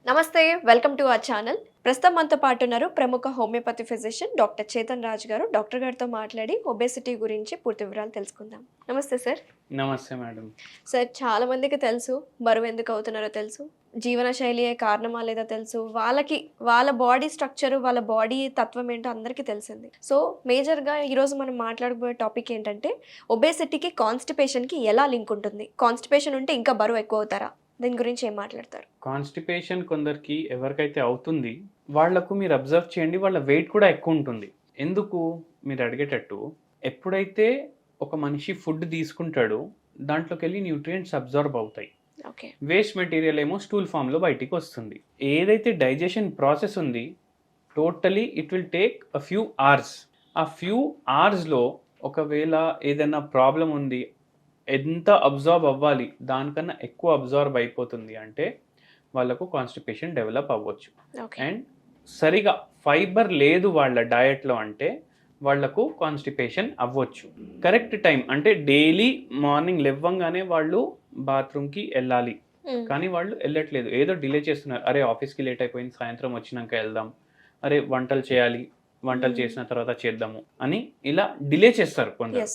నమస్తే, welcome to our channel. ప్రస్తుతం మనతో పాటు ఉన్నారు ప్రముఖ homeopathy physician doctor Chetan Raj గారు. డాక్టర్ గారితో మాట్లాడి ఒబేసిటీ గురించి పూర్తి వివరాలు తెలుసుకుందాం. నమస్తే సార్. నమస్తే మేడం. సార్, చాలా మందికి తెలుసు బరువు ఎందుకు అవుతున్నారో తెలుసు, జీవన శైలియే కారణమా లేదా తెలుసు, వాళ్ళ బాడీ స్ట్రక్చర్, వాళ్ళ బాడీ తత్వం ఏంటో అందరికీ తెలిసింది. సో మేజర్గా ఈరోజు మనం మాట్లాడబోయే టాపిక్ ఏంటంటే ఒబేసిటీకి కాన్స్టిపేషన్కి ఎలా లింక్ ఉంటుంది, కాన్స్టిపేషన్ ఉంటే ఇంకా బరువు ఎక్కువ అవుతారా, దీని గురించి ఏం మాట్లాడతారు? కాన్స్టిపేషన్ కొందరికి ఎవరికైతే అవుతుంది వాళ్లకు మీరు అబ్జర్వ్ చేయండి, వాళ్ళ వెయిట్ కూడా ఎక్కువ ఉంటుంది. ఎందుకు మీరు అడిగేటట్టు, ఎప్పుడైతే ఒక మనిషి ఫుడ్ తీసుకుంటాడో దాంట్లోకి వెళ్ళి న్యూట్రియంట్స్ అబ్జర్వ్ అవుతాయి. ఓకే. వేస్ట్ మెటీరియల్ ఏమో స్టూల్ ఫామ్లో బయటికి వస్తుంది. ఏదైతే డైజెషన్ ప్రాసెస్ ఉంది totally it will take a few hours. ఆ ఫ్యూ అవర్స్లో ఒకవేళ ఏదైనా ప్రాబ్లం ఉంది, ఎంత అబ్జార్బ్ అవ్వాలి దానికన్నా ఎక్కువ అబ్జార్బ్ అయిపోతుంది అంటే వాళ్ళకు కాన్స్టిపేషన్ డెవలప్ అవ్వచ్చు. అండ్ సరిగా ఫైబర్ లేదు వాళ్ళ డయట్లో అంటే వాళ్లకు కాన్స్టిపేషన్ అవ్వచ్చు. కరెక్ట్ టైం అంటే డైలీ మార్నింగ్ లేవగానే వాళ్ళు బాత్రూమ్కి వెళ్ళాలి, కానీ వాళ్ళు వెళ్ళట్లేదు, ఏదో డిలే చేస్తున్నారు. అరే ఆఫీస్కి లేట్ అయిపోయింది, సాయంత్రం వచ్చినాక వెళ్దాం, అరే వంటలు చేయాలి, వంటలు చేసిన తర్వాత చేద్దాము అని ఇలా డిలే చేస్తారు కొందరు.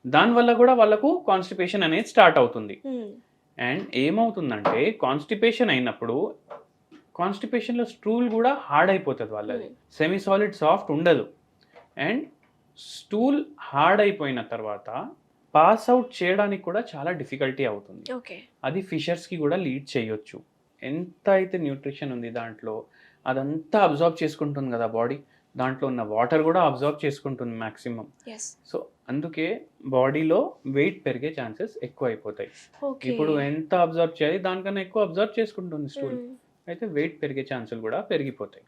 దానివల్ల కూడా వాళ్ళకు కాన్స్టిపేషన్ అనేది స్టార్ట్ అవుతుంది. అండ్ ఏమవుతుందంటే కాన్స్టిపేషన్ అయినప్పుడు కాన్స్టిపేషన్లో స్టూల్ కూడా హార్డ్ అయిపోతుంది, వాళ్ళది సెమీ సాలిడ్ సాఫ్ట్ ఉండదు. అండ్ స్టూల్ హార్డ్ అయిపోయిన తర్వాత పాస్ అవుట్ చేయడానికి కూడా చాలా డిఫికల్టీ అవుతుంది. అది ఫిషర్స్కి కూడా లీడ్ చేయొచ్చు. ఎంత అయితే న్యూట్రిషన్ ఉంది దాంట్లో అదంతా అబ్జార్బ్ చేసుకుంటుంది కదా బాడీ, దాంట్లో ఉన్న వాటర్ కూడా అబ్జార్బ్ చేసుకుంటుంది మ్యాక్సిమం. సో అందుకే బాడీలో వెయిట్ పెరిగే ఛాన్సెస్ ఎక్కువ అయిపోతాయి. ఇప్పుడు ఎంత అబ్జర్వ్ చేయాలి దానికన్నా ఎక్కువ అబ్జర్వ్ చేసుకుంటుంది స్టూల్, అయితే వెయిట్ పెరిగే ఛాన్సులు కూడా పెరిగిపోతాయి.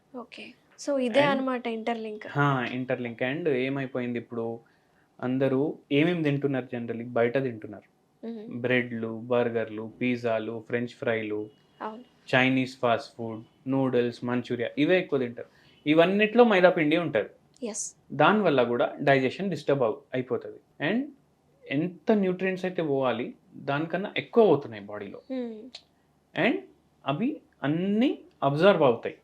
సో ఇదే అన్నమాట ఇంటర్లింక్. అండ్ ఏమైపోయింది, ఇప్పుడు అందరూ ఏమేమి తింటున్నారు, జనరల్లీ బయట తింటున్నారు. బ్రెడ్లు, బర్గర్లు, పిజ్జాలు, ఫ్రెంచ్ ఫ్రైలు, Chinese fast food, noodles, Manchuria, ఇవే ఎక్కువ తింటారు. ఇవన్నిట్లో మైదా పిండి ఉంటుంది. దానివల్ల కూడా డైజెషన్ డిస్టర్బ్ అయిపోతుంది. అండ్ ఎంత న్యూట్రియంట్స్ అయితే పోవాలి దానికన్నా ఎక్కువ అవుతున్నాయి బాడీలో. అండ్ అవి అన్నీ అబ్జర్వ్ అవుతాయి.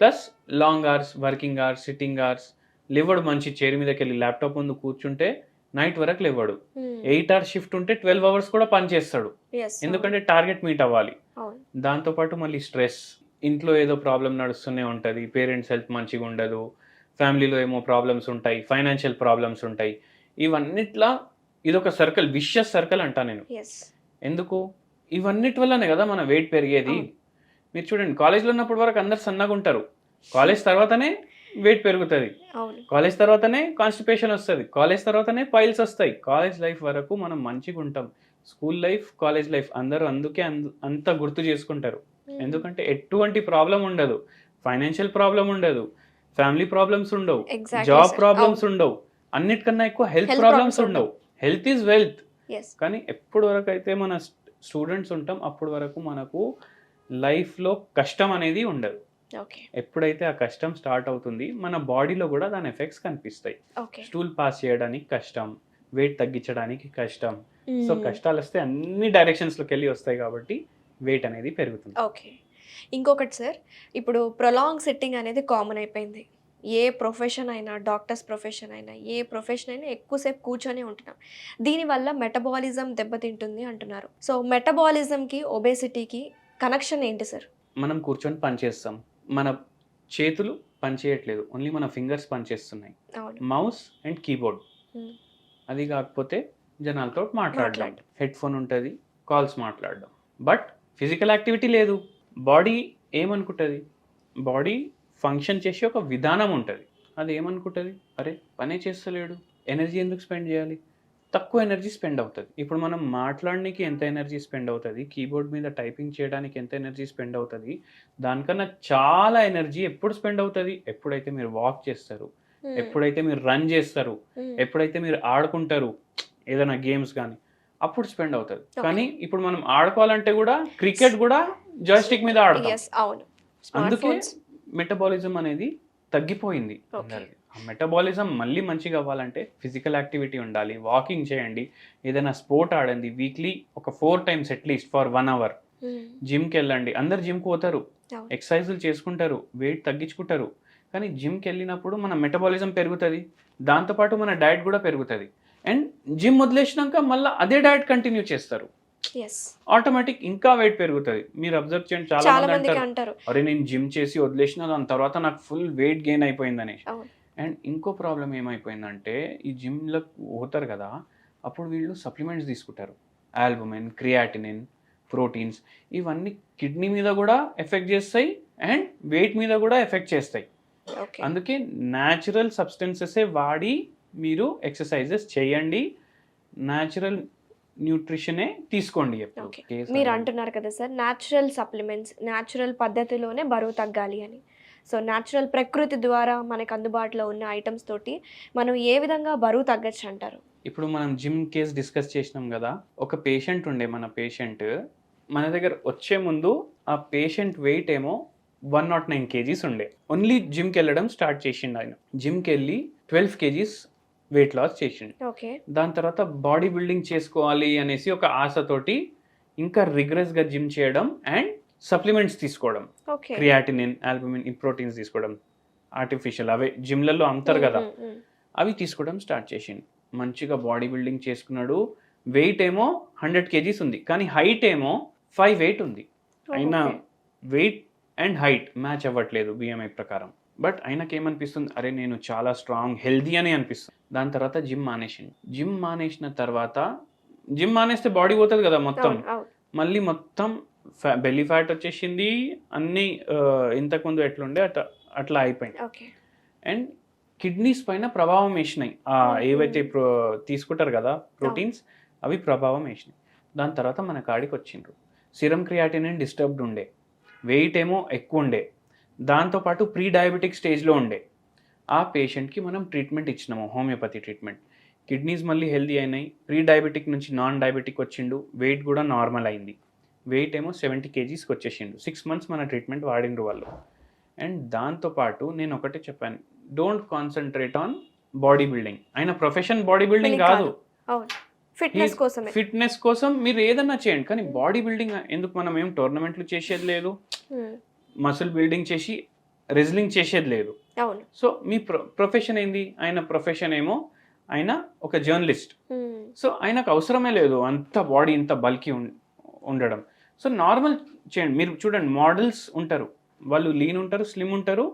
Plus long hours, working hours, sitting hours, లేవడు మంచి చైర్ మీదకి వెళ్ళి ల్యాప్టాప్ ముందు కూర్చుంటే నైట్ వరకు లేవడు. 8 hours షిఫ్ట్ ఉంటే 12 hours కూడా పని చేస్తాడు, ఎందుకంటే టార్గెట్ మీట్ అవ్వాలి. దాంతోపాటు మళ్ళీ స్ట్రెస్, ఇంట్లో ఏదో ప్రాబ్లం నడుస్తూనే ఉంటుంది, పేరెంట్స్ హెల్త్ మంచిగా ఉండదు, ఫ్యామిలీలో ఏమో ప్రాబ్లమ్స్ ఉంటాయి, ఫైనాన్షియల్ ప్రాబ్లమ్స్ ఉంటాయి. ఇవన్నిట్లా ఇదొక సర్కిల్, విషియస్ సర్కిల్ అంటా నేను. ఎందుకు, ఇవన్నిటి వల్లనే కదా మన వెయిట్ పెరిగేది. మీరు చూడండి, కాలేజ్లో ఉన్నప్పటి వరకు అందరు సన్నగా ఉంటారు, కాలేజ్ తర్వాతనే వెయిట్ పెరుగుతుంది, కాలేజ్ తర్వాతనే కాన్స్టిపేషన్ వస్తుంది, కాలేజ్ తర్వాతనే పైల్స్ వస్తాయి. కాలేజ్ లైఫ్ వరకు మనం మంచిగా ఉంటాం. స్కూల్ లైఫ్, కాలేజ్ లైఫ్ అందరూ అందుకే అంత గుర్తు చేసుకుంటారు. ఎందుకంటే ఎటువంటి ప్రాబ్లం ఉండదు, ఫైనాన్షియల్ ప్రాబ్లం ఉండదు, ఫ్యామిలీ ప్రాబ్లమ్స్ ఉండవు, జాబ్ ప్రాబ్లమ్స్ ఉండవు, అన్నిటికన్నా ఎక్కువ హెల్త్ ప్రాబ్లమ్స్ ఉండవు. Health is wealth. కానీ ఎప్పటి వరకు అయితే మన స్టూడెంట్స్ ఉంటాం అప్పటి వరకు మనకు లైఫ్లో కష్టం అనేది ఉండదు. ఎప్పుడైతే ఆ కష్టం స్టార్ట్ అవుతుంది మన బాడీలో కూడా దాని ఎఫెక్ట్స్ కనిపిస్తాయి. స్టూల్ పాస్ చేయడానికి కష్టం, వెయిట్ తగ్గించడానికి కష్టం. సో కష్టాలు వస్తే అన్ని డైరెక్షన్స్లోకి వెళ్ళి వస్తాయి కాబట్టి వెయిట్ అనేది పెరుగుతుంది. ఇంకొకటి సార్, ఇప్పుడు ప్రొలాంగ్ సిట్టింగ్ అనేది కామన్ అయిపోయింది. ఏ ప్రొఫెషన్ అయినా, డాక్టర్స్ ప్రొఫెషన్ అయినా, ఏ ప్రొఫెషన్ అయినా ఎక్కువసేపు కూర్చొని ఉంటున్నాం. దీనివల్ల మెటబాలిజం దెబ్బతింటుంది అంటున్నారు. సో మెటబాలిజంకి ఒబేసిటీకి కనెక్షన్ ఏంటి సార్? మనం కూర్చొని పనిచేస్తాం, మన చేతులు పనిచేయట్లేదు, ఓన్లీ మన ఫింగర్స్ పనిచేస్తున్నాయి, మౌస్ అండ్ కీబోర్డ్. అది కాకపోతే జనాలతో మాట్లాడడం, హెడ్ ఫోన్ ఉంటుంది, కాల్స్ మాట్లాడడం, బట్ ఫిజికల్ యాక్టివిటీ లేదు. బాడీ ఏమనుకుంటుంది, బాడీ ఫంక్షన్ చేసే ఒక విధానం ఉంటుంది. అది ఏమనుకుంటుంది, అరే పనే చేస్తలేడు, ఎనర్జీ ఎందుకు స్పెండ్ చేయాలి, తక్కువ ఎనర్జీ స్పెండ్ అవుతుంది. ఇప్పుడు మనం మాట్లాడడానికి ఎంత ఎనర్జీ స్పెండ్ అవుతుంది, కీబోర్డ్ మీద టైపింగ్ చేయడానికి ఎంత ఎనర్జీ స్పెండ్ అవుతుంది, దానికన్నా చాలా ఎనర్జీ ఎప్పుడు స్పెండ్ అవుతుంది, ఎప్పుడైతే మీరు వాక్ చేస్తారు, ఎప్పుడైతే మీరు రన్ చేస్తారు, ఎప్పుడైతే మీరు ఆడుకుంటారు ఏదైనా గేమ్స్ కానీ, అప్పుడు స్పెండ్ అవుతుంది. కానీ ఇప్పుడు మనం ఆడుకోవాలంటే కూడా క్రికెట్ కూడా జాయ్స్టిక్ మీద ఆడతాం. అందుకే మెటబాలిజం అనేది తగ్గిపోయింది. ఆ మెటబాలిజం మళ్ళీ మంచిగా అవ్వాలంటే ఫిజికల్ యాక్టివిటీ ఉండాలి, వాకింగ్ చేయండి, ఏదైనా స్పోర్ట్ ఆడండి, వీక్లీ ఒక 4 times అట్లీస్ట్ ఫర్ 1 hour. జిమ్కి వెళ్ళండి, అందరు జిమ్కి పోతారు, అవును. ఎక్సర్సైజులు చేసుకుంటారు, వెయిట్ తగ్గించుకుంటారు. కానీ జిమ్కి వెళ్ళినప్పుడు మన మెటబాలిజం పెరుగుతుంది, దాంతోపాటు మన డయట్ కూడా పెరుగుతుంది. అండ్ జిమ్ వదిలేసినాక మళ్ళీ అదే డయట్ కంటిన్యూ చేస్తారు, ఎస్, ఆటోమేటిక్ ఇంకా వెయిట్ పెరుగుతుంది. మీరు అబ్జర్వ్ చేయండి, చాలా చాలా మంది మందికి అంటారు, అంటారు. అరే నేను జిమ్ చేసి వదిలేసిన దాని తర్వాత నాకు ఫుల్ వెయిట్ గెయిన్ అయిపోయింది అనేసి. అవును. అండ్ ఇంకో ప్రాబ్లం ఏమైపోయిందంటే, ఈ జిమ్లో పోతారు కదా, అప్పుడు వీళ్ళు సప్లిమెంట్స్ తీసుకుంటారు, ఆల్బుమిన్, క్రియాటినిన్, ప్రోటీన్స్. ఇవన్నీ కిడ్నీ మీద కూడా ఎఫెక్ట్ చేస్తాయి అండ్ వెయిట్ మీద కూడా ఎఫెక్ట్ చేస్తాయి. ఓకే. అందుకే న్యాచురల్ సబ్స్టెన్సెసే వాడి మీరు ఎక్సర్సైజెస్ చేయండి, న్యాచురల్ న్యూట్రిషనే తీసుకోండి ఎప్పుడు. ఓకే. మీరు అంటున్నారు కదా సార్, న్యాచురల్ సప్లిమెంట్స్, న్యాచురల్ పద్ధతిలోనే బరువు తగ్గాలి అని. సో న్యాచురల్ ప్రకృతి ద్వారా మనకు అందుబాటులో ఉన్న ఐటమ్స్ తోటి మనం ఏ విధంగా బరువు తగ్గచ్చు అంటారు? ఇప్పుడు మనం జిమ్ కేస్ డిస్కస్ చేసినాం కదా, ఒక పేషెంట్ ఉండే, మన పేషెంట్ మన దగ్గర వచ్చే ముందు ఆ పేషెంట్ వెయిట్ ఏమో 109 kgs ఉండే. ఓన్లీ జిమ్కి వెళ్ళడం స్టార్ట్ చేసిండు ఆయన. జిమ్కి వెళ్ళి 12 kgs వెయిట్ లాస్ చేసిండు. ఓకే. దాని తర్వాత బాడీ బిల్డింగ్ చేసుకోవాలి అనేసి ఒక ఆశతోటి ఇంకా రిగ్రెస్గా జిమ్ చేయడం అండ్ సప్లిమెంట్స్ తీసుకోవడం, ఓకే. క్రియాటినిన్, ఆల్బుమిన్, ఈ ప్రోటీన్స్ తీసుకోవడం, ఆర్టిఫిషియల్ అవే జిమ్లలో అమ్ముతారు కదా, అవి తీసుకోవడం స్టార్ట్ చేసిండు. మంచిగా బాడీ బిల్డింగ్ చేసుకున్నాడు. వెయిట్ ఏమో 100 kgs ఉంది, కానీ హైట్ ఏమో 5'8" ఉంది. అయినా వెయిట్ అండ్ హైట్ మ్యాచ్ అవ్వట్లేదు బిఎంఐ ప్రకారం. బట్ ఆయనకి ఏమనిపిస్తుంది, అరే నేను చాలా స్ట్రాంగ్ హెల్దీ అని అనిపిస్తుంది. దాని తర్వాత జిమ్ మానేసింది. జిమ్ మానేసిన తర్వాత, జిమ్ మానేస్తే బాడీ పోతుంది కదా మొత్తం, మళ్ళీ మొత్తం బెల్లీ ఫ్యాట్ వచ్చేసింది, అన్నీ ఇంతకుముందు ఎట్లుండే అట్లా అయిపోయింది. అండ్ కిడ్నీస్ పైన ప్రభావం వేసినాయి, ఏవైతే తీసుకుంటారు కదా ప్రోటీన్స్, అవి ప్రభావం వేసినాయి. దాని తర్వాత మన కాడికి వచ్చిండ్రు. సిరం క్రియాటినిన్ డిస్టర్బ్డ్ ఉండే, వెయిట్ ఏమో ఎక్కువ ఉండే, దాంతోపాటు ప్రీ డయాబెటిక్ స్టేజ్లో ఉండే. ఆ పేషెంట్కి మనం ట్రీట్మెంట్ ఇచ్చినాము, హోమియోపతి ట్రీట్మెంట్. కిడ్నీస్ మళ్ళీ హెల్దీ అయినాయి, ప్రీ డయాబెటిక్ నుంచి నాన్ డయాబెటిక్ వచ్చిండు, వెయిట్ కూడా నార్మల్ అయింది. వెయిట్ ఏమో 70 kgsకి వచ్చేసిండు. 6 months మన ట్రీట్మెంట్ వాడిండ్రు వాళ్ళు. అండ్ దాంతోపాటు నేను ఒకటే చెప్పాను, don't concentrate on body building. ఆయన ప్రొఫెషన్ బాడీ బిల్డింగ్ కాదు, ఫిట్నెస్ కోసం మీరు ఏదన్నా చేయండి, కానీ బాడీ బిల్డింగ్ ఎందుకు? మనం ఏం టోర్నమెంట్లు చేసేది లేదు, మసిల్ బిల్డింగ్ చేసి రెజ్లింగ్ చేసేది లేదు. సో మీ ప్రొఫెషన్ ఏంది? ఆయన ప్రొఫెషన్ ఏమో ఆయన ఒక జర్నలిస్ట్. సో ఆయనకు అవసరమే లేదు అంత బాడీ ఇంత బల్కీ ఉండడం. సో నార్మల్ చేయండి. మీరు చూడండి, మోడల్స్ ఉంటారు, వాళ్ళు లీన్ ఉంటారు, స్లిమ్ ఉంటారు,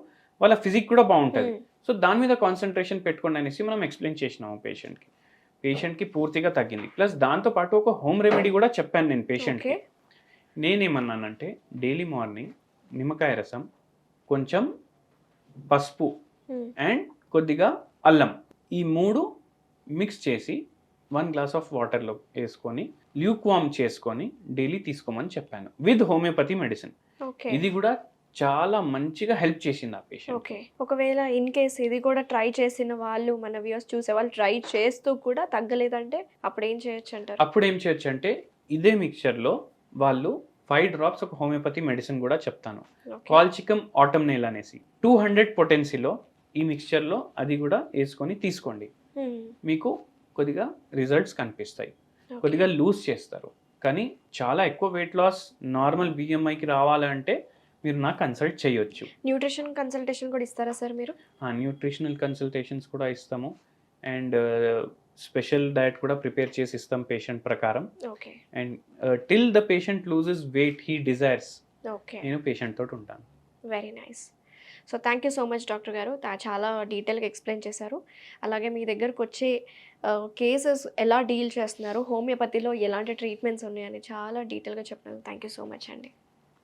వాళ్ళ ఫిజిక్ కూడా బాగుంటుంది. సో దాని మీద కాన్సన్ట్రేషన్ పెట్టుకోండి అనేసి మనం ఎక్స్ప్లెయిన్ చేసినాము పేషెంట్కి పూర్తిగా తగ్గింది. ప్లస్ దాంతోపాటు ఒక హోమ్ రెమెడీ కూడా చెప్పాను నేను పేషెంట్కి. నేనేమన్నానంటే, డైలీ మార్నింగ్ నిమ్మకాయ రసం, కొంచెం పసుపు అండ్ కొద్దిగా అల్లం, ఈ 3 మిక్స్ చేసి 1 glass ఆఫ్ వాటర్లో వేసుకొని ల్యూక్వామ్ చేసుకొని డైలీ తీసుకోమని చెప్పాను, విత్ హోమియోపతి మెడిసిన్. ఇది కూడా చాలా మంచిగా హెల్ప్ చేసింది ఆ పేషెంట్. ఓకే. ఒకవేళ ఇన్ కేస్ ఇది కూడా ట్రై చేసిన వాళ్ళు, మన వ్యూస్ చూసే వాళ్ళు ట్రై చేస్తూ కూడా తగ్గలేదంటే అప్పుడు ఏం చేయొచ్చు అంటారు? అప్పుడు ఏం చేయొచ్చు అంటే, ఇదే మిక్చర్లో వాళ్ళు 5 drops ఒక హోమియోపతి మెడిసిన్ కూడా చెప్తాను, కాల్చికమ్ ఆటమ్నేల్ అనేసి. 200 potencyలో ఈ మిక్చర్లో అది కూడా వేసుకొని తీసుకోండి. మీకు కొద్దిగా రిజల్ట్స్ కనిపిస్తాయి, కొద్దిగా లూజ్ చేస్తారు. కానీ చాలా ఎక్కువ వెయిట్ లాస్ నార్మల్ బిఎంఐకి రావాలంటే మీరు నాకు కన్సల్ట్ చేయొచ్చు. న్యూట్రిషన్ కన్సల్టేషన్ కూడా ఇస్తారా సార్ మీరు? న్యూట్రిషనల్ కన్సల్టేషన్స్ కూడా ఇస్తాము అండ్ స్పెషల్ డయట్ కూడా ప్రిపేర్ చేసి ఇస్తాం పేషెంట్ ప్రకారం. Okay. And till the patient loses weight he desires, okay, నేను పేషెంట్ తోటి ఉంటాను. Very nice. So thank you so much doctor గారు, చాలా డీటెయిల్గా ఎక్స్ప్లెయిన్ చేశారు. అలాగే మీ దగ్గరకు వచ్చే కేసెస్ ఎలా డీల్ చేస్తున్నారు, హోమియోపతిలో ఎలాంటి ట్రీట్మెంట్స్ ఉన్నాయని చాలా డీటెయిల్గా చెప్పినారు. థ్యాంక్ యూ సో మచ్ అండి.